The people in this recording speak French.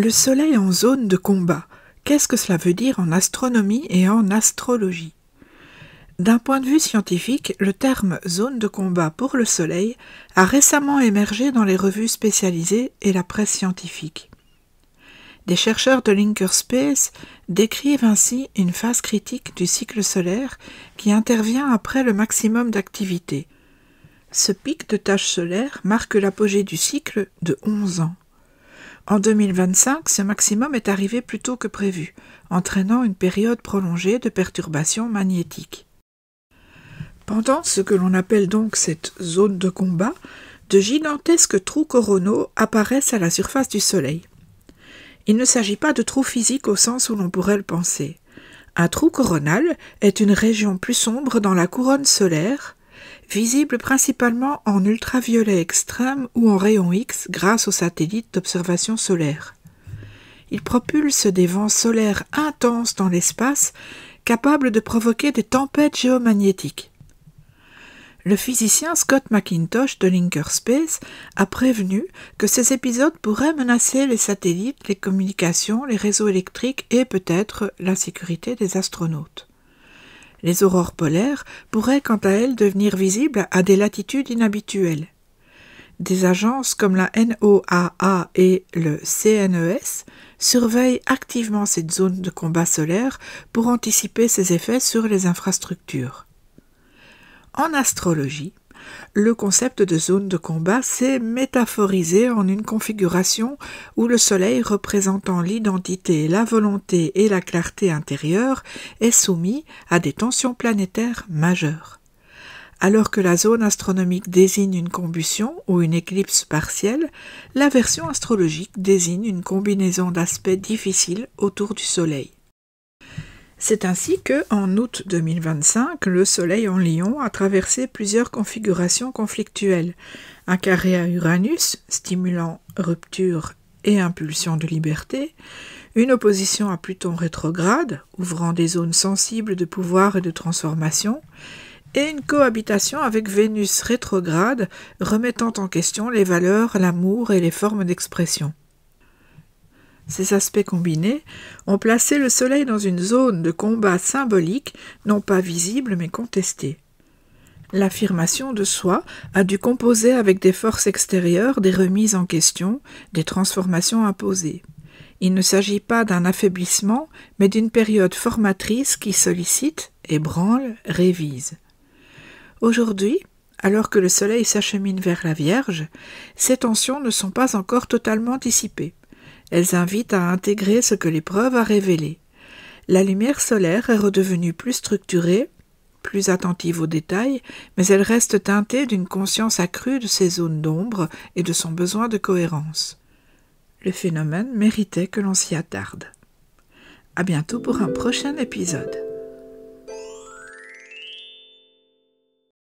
Le Soleil en zone de combat, qu'est-ce que cela veut dire en astronomie et en astrologie? D'un point de vue scientifique, le terme zone de combat pour le Soleil a récemment émergé dans les revues spécialisées et la presse scientifique. Des chercheurs de Linkerspace décrivent ainsi une phase critique du cycle solaire qui intervient après le maximum d'activité. Ce pic de taches solaires marque l'apogée du cycle de 11 ans. En 2025, ce maximum est arrivé plus tôt que prévu, entraînant une période prolongée de perturbations magnétiques. Pendant ce que l'on appelle donc cette zone de combat, de gigantesques trous coronaux apparaissent à la surface du Soleil. Il ne s'agit pas de trous physiques au sens où l'on pourrait le penser. Un trou coronal est une région plus sombre dans la couronne solaire, visible principalement en ultraviolet extrême ou en rayons X grâce aux satellites d'observation solaire. Il propulse des vents solaires intenses dans l'espace, capables de provoquer des tempêtes géomagnétiques. Le physicien Scott McIntosh de Linkerspace a prévenu que ces épisodes pourraient menacer les satellites, les communications, les réseaux électriques et peut-être la sécurité des astronautes. Les aurores polaires pourraient quant à elles devenir visibles à des latitudes inhabituelles. Des agences comme la NOAA et le CNES surveillent activement cette zone de combat solaire pour anticiper ses effets sur les infrastructures. En astrologie, le concept de zone de combat s'est métaphorisé en une configuration où le Soleil représentant l'identité, la volonté et la clarté intérieure est soumis à des tensions planétaires majeures. Alors que la zone astronomique désigne une combustion ou une éclipse partielle, la version astrologique désigne une combinaison d'aspects difficiles autour du Soleil. C'est ainsi que, en août 2025, le Soleil en Lion a traversé plusieurs configurations conflictuelles. Un carré à Uranus, stimulant rupture et impulsion de liberté, une opposition à Pluton rétrograde, ouvrant des zones sensibles de pouvoir et de transformation, et une cohabitation avec Vénus rétrograde, remettant en question les valeurs, l'amour et les formes d'expression. Ces aspects combinés ont placé le Soleil dans une zone de combat symbolique, non pas visible mais contestée. L'affirmation de soi a dû composer avec des forces extérieures, des remises en question, des transformations imposées. Il ne s'agit pas d'un affaiblissement, mais d'une période formatrice qui sollicite, ébranle, révise. Aujourd'hui, alors que le Soleil s'achemine vers la Vierge, ces tensions ne sont pas encore totalement dissipées. Elles invitent à intégrer ce que l'épreuve a révélé. La lumière solaire est redevenue plus structurée, plus attentive aux détails, mais elle reste teintée d'une conscience accrue de ses zones d'ombre et de son besoin de cohérence. Le phénomène méritait que l'on s'y attarde. À bientôt pour un prochain épisode.